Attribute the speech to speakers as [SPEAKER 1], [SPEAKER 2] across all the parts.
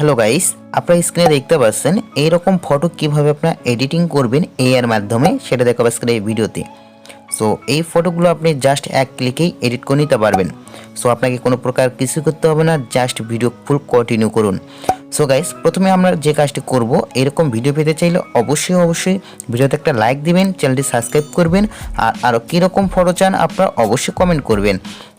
[SPEAKER 1] Hello guys, আপনারা স্ক্রিনে দেখতে পাচ্ছেন এইরকম ফটো কিভাবে আপনারা এডিটিং করবেন এআই এর মাধ্যমে সেটা দেখাবো আজকের এই ভিডিওতে। সো এই ফটোগুলো আপনি জাস্ট এক ক্লিকেই এডিট করে নিতে পারবেন। সো আপনাকে কোনো প্রকার কিছু করতে হবে না, জাস্ট ভিডিও ফুল কন্টিনিউ করুন। সো গাইস, প্রথমে আমরা যে কাজটি করব, এরকম ভিডিও পেতে চাইলে অবশ্যই ভিডিওতে একটা লাইক দিবেন, চ্যানেলটি সাবস্ক্রাইব করবেন, আর আরও কীরকম ফটো চান আপনারা অবশ্যই কমেন্ট করবেন।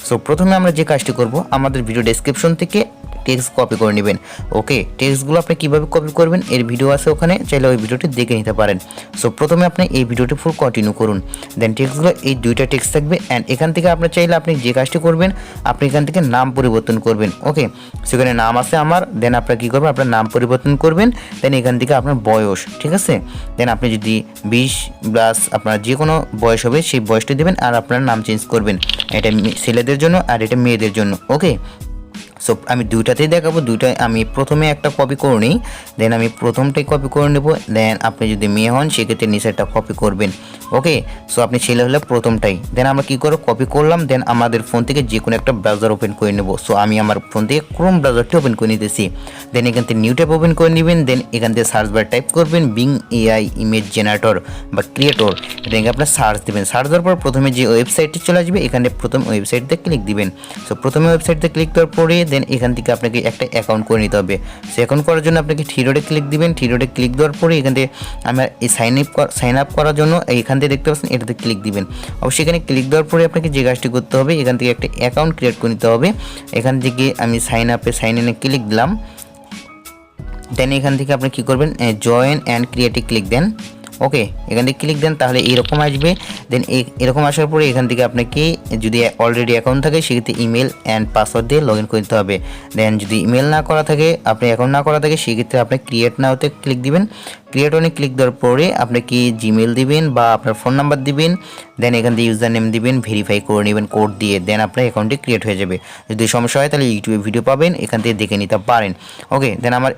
[SPEAKER 1] সো প্রথমে আমরা যে কাজটি করব, আমাদের ভিডিও ডেসক্রিপশন থেকে টেক্সট কপি করে নেবেন। ওকে, টেক্সটগুলো আপনি কীভাবে কপি করবেন এর ভিডিও আছে ওখানে, চাইলে ওই ভিডিওটি দেখে নিতে পারেন। সো প্রথমে আপনি এই ভিডিওটি ফুল কন্টিনিউ করুন, দেন টেক্সটগুলো এই দুইটা টেক্সট থাকবে। অ্যান্ড এখান থেকে আপনি চাইলে আপনি যে কাজটি করবেন, আপনি এখান থেকে নাম পরিবর্তন করবেন। ওকে, সেখানে নাম আছে আমার, দেন আপনার কী করবেন, আপনার নাম পরিবর্তন করবেন। দেন এখান থেকে আপনার বয়স, ঠিক আছে, দেন আপনি যদি 20+ আপনার যে কোনো বয়স হবে সেই বয়সটি দেবেন, আর আপনার নাম চেঞ্জ করবেন। এটা ছেলেদের জন্য আর এটা মেয়েদের জন্য। ওকে, সো আমি দুইটাতেই দেখাবো, দুইটাই আমি প্রথমে একটা কপি করে নিই, দেন আমি প্রথমটাই কপি করে নেব। দেন আপনি যদি মেয়ে হন সেক্ষেত্রে নিচেরটা কপি করবেন। ওকে, সো আপনি ছেলে হলে প্রথমটাই। দেন আমরা কী করব, কপি করলাম, দেন আমাদের ফোন থেকে যে কোনো একটা ব্রাউজার ওপেন করে নেব। সো আমি আমার ফোন থেকে ক্রোম ব্রাউজারটি ওপেন করে নিতেছি। দেন এখান থেকে নিউ ট্যাব ওপেন করে নেবেন। দেন এখান থেকে সার্চ বার টাইপ করবেন বিং এআই ইমেজ জেনারেটর বা ক্রিয়েটর। এটাকে আপনার সার্চ দেবেন। সার্চ দেওয়ার পর প্রথমে যে ওয়েবসাইটটি চলে আসবে, এখানে প্রথম ওয়েবসাইটতে ক্লিক দিবেন। সো প্রথমে ওয়েবসাইটতে ক্লিক করার পরে দেন এখান থেকে আপনাকে একটা অ্যাকাউন্ট করে নিতে হবে। সো অ্যাকাউন্ট করার জন্য আপনাকে থ্রি ডটে ক্লিক দিবেন। থ্রি ডটে ক্লিক দেওয়ার পরে এখান থেকে আমার এই সাইন আপ করার জন্য এখান থেকে দেখতে পাচ্ছেন এটাতে ক্লিক দিবেন। অবশ্যই এখানে ক্লিক দেওয়ার পরে আপনাকে যে কাজটি করতে হবে, এখান থেকে একটা অ্যাকাউন্ট ক্রিয়েট করে নিতে হবে। এখান থেকে আমি সাইন ইনে ক্লিক দিলাম। দেন এখান থেকে আপনি কী করবেন, জয়েন অ্যান্ড ক্রিয়েটে ক্লিক দেন। ওকে, এখান থেকে ক্লিক দেন, তাহলে এরকম আসবে। দেন এরকম আসার পরে এখান থেকে আপনাকে যদি অলরেডি অ্যাকাউন্ট থাকে সেক্ষেত্রে ইমেল অ্যান্ড পাসওয়ার্ড দিয়ে লগ ইন করে দিতে হবে। দেন যদি ইমেল না করা থাকে, আপনি অ্যাকাউন্ট না করা থাকে, সেক্ষেত্রে আপনি ক্রিয়েট নাওতে ক্লিক দিবেন। ক্রিয়েট অনে ক্লিক দেওয়ার পরে আপনি কি জিমেল দিবেন বা আপনার ফোন নাম্বার দিবেন। দেন এখান থেকে ইউজার নেম দিবেন, ভেরিফাই করে নেবেন কোড দিয়ে। দেন আপনার অ্যাকাউন্টটি ক্রিয়েট হয়ে যাবে। যদি সমস্যা হয় তাহলে ইউটিউবে ভিডিও পাবেন, এখান থেকে দেখে নিতে পারেন। ওকে, দেন আমার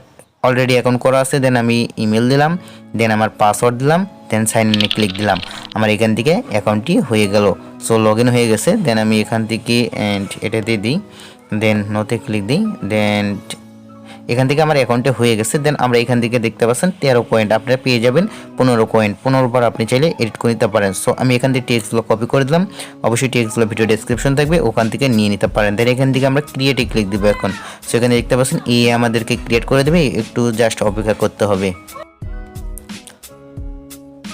[SPEAKER 1] অলরেডি অ্যাকাউন্ট করা আছে। দেন আমি ইমেল দিলাম, দেন আমার পাসওয়ার্ড দিলাম, দেন সাইন ইনে ক্লিক দিলাম। আমার এখান থেকে অ্যাকাউন্টটি হয়ে গেল। সো লগ ইন হয়ে গেছে। দেন আমি এখান থেকে এটাতে দিই, দেন নোতে ক্লিক দিই। দেন এখান থেকে আমার অ্যাকাউন্টে হয়ে গেছে। দেন আমরা এখান থেকে দেখতে পাচ্ছেন 13 কয়েন আপনারা পেয়ে যাবেন। 15 কয়েন, 15 বার আপনি চাইলে এডিট করে নিতে পারেন। সো আমি এখান থেকে টেক্সটগুলো কপি করে দিলাম। অবশ্যই টেক্সটগুলো ভিডিও ডেসক্রিপশন থাকবে, ওখান থেকে নিয়ে নিতে পারেন। দেন এখান থেকে আমরা ক্রিয়েটে ক্লিক দিব এখন। সো এখানে দেখতে পাচ্ছেন আমাদেরকে ক্রিয়েট করে দেবে, একটু জাস্ট অপেক্ষা করতে হবে।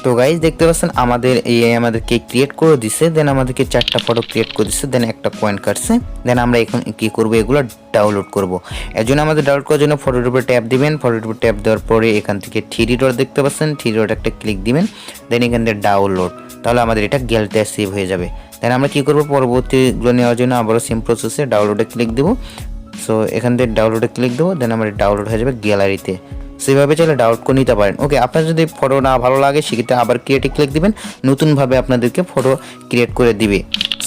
[SPEAKER 1] তো গাইজ দেখতে পাচ্ছেন আমাদের আমাদেরকে ক্রিয়েট করে দিছে। দেন আমাদেরকে 4টা ফটো ক্রিয়েট করে দিচ্ছে, দেন একটা কয়েন কাটছে। দেন আমরা এখন কী করবো, এগুলো ডাউনলোড করব। এর জন্য আমাদের ডাউনলোড করার জন্য ফটোর উপরে ট্যাপ দিবেন। ফটোর উপর ট্যাপ দেওয়ার পরে এখান থেকে থ্রি ডট দেখতে পাচ্ছেন, থ্রি ডট একটা ক্লিক দিবেন। দেন এখান থেকে ডাউনলোড, তাহলে আমাদের এটা গ্যালারিতে সেভ হয়ে যাবে। দেন আমরা কী করবো, পরবর্তীগুলো নেওয়ার জন্য আবারও সেম প্রসেসে ডাউনলোডে ক্লিক দেবো। সো এখান থেকে ডাউনলোডে ক্লিক দেবো, দেন আমার ডাউনলোড হয়ে যাবে গ্যালারিতে। সেভাবে চাইলে ডাউনলোড করে নিতে পারেন। ওকে, আপনার যদি ফটো না ভালো লাগে সেক্ষেত্রে আবার ক্রিয়েটে ক্লিক দিবেন, নতুনভাবে আপনাদেরকে ফটো ক্রিয়েট করে দিবে।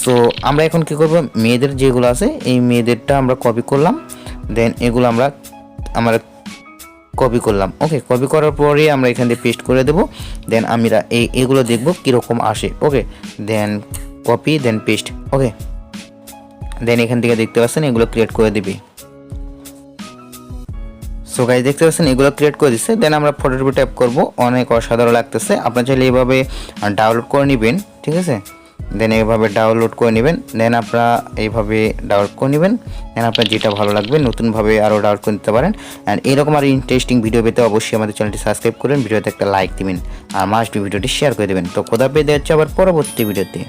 [SPEAKER 1] সো আমরা এখন কী করবো, মেয়েদের যেগুলো আছে এই মেয়েদেরটা আমরা কপি করলাম। দেন এগুলো আমরা কপি করলাম। ওকে, কপি করার পরে আমরা এখান থেকে পেস্ট করে দেবো। দেন আমরা এগুলো দেখবো কীরকম আসে। ওকে, দেন কপি, দেন পেস্ট। ওকে, দেন এখান থেকে দেখতে পাচ্ছেন এগুলো ক্রিয়েট করে দিবে। সো গাইজ দেখতে পাচ্ছেন এগুলো ক্রিয়েট করে দিচ্ছে। দেন আমরা ফটোর উপর ট্যাপ করবো, অনেক অসাধারণ লাগতেছে। আপনার চাইলে এইভাবে ডাউনলোড করে নেবেন, ঠিক আছে। দেন এইভাবে ডাউনলোড করে নেবেন। দেন আপনারা এইভাবে ডাউনলোড করে নেবেন। দেন আপনার যেটা ভালো লাগবে নতুনভাবে আরও ডাউনলোড করে নিতে পারেন। অ্যান্ড এরকম আর ইন্টারেস্টিং ভিডিও পেতে অবশ্যই আমাদের চ্যানেলটি সাবস্ক্রাইব করবেন, ভিডিওতে একটা লাইক দিবেন, আর মাস্ট ভিডিওটি শেয়ার করে দেবেন। তো খোদা পেয়ে দেওয়া হচ্ছে আবার পরবর্তী ভিডিওতে।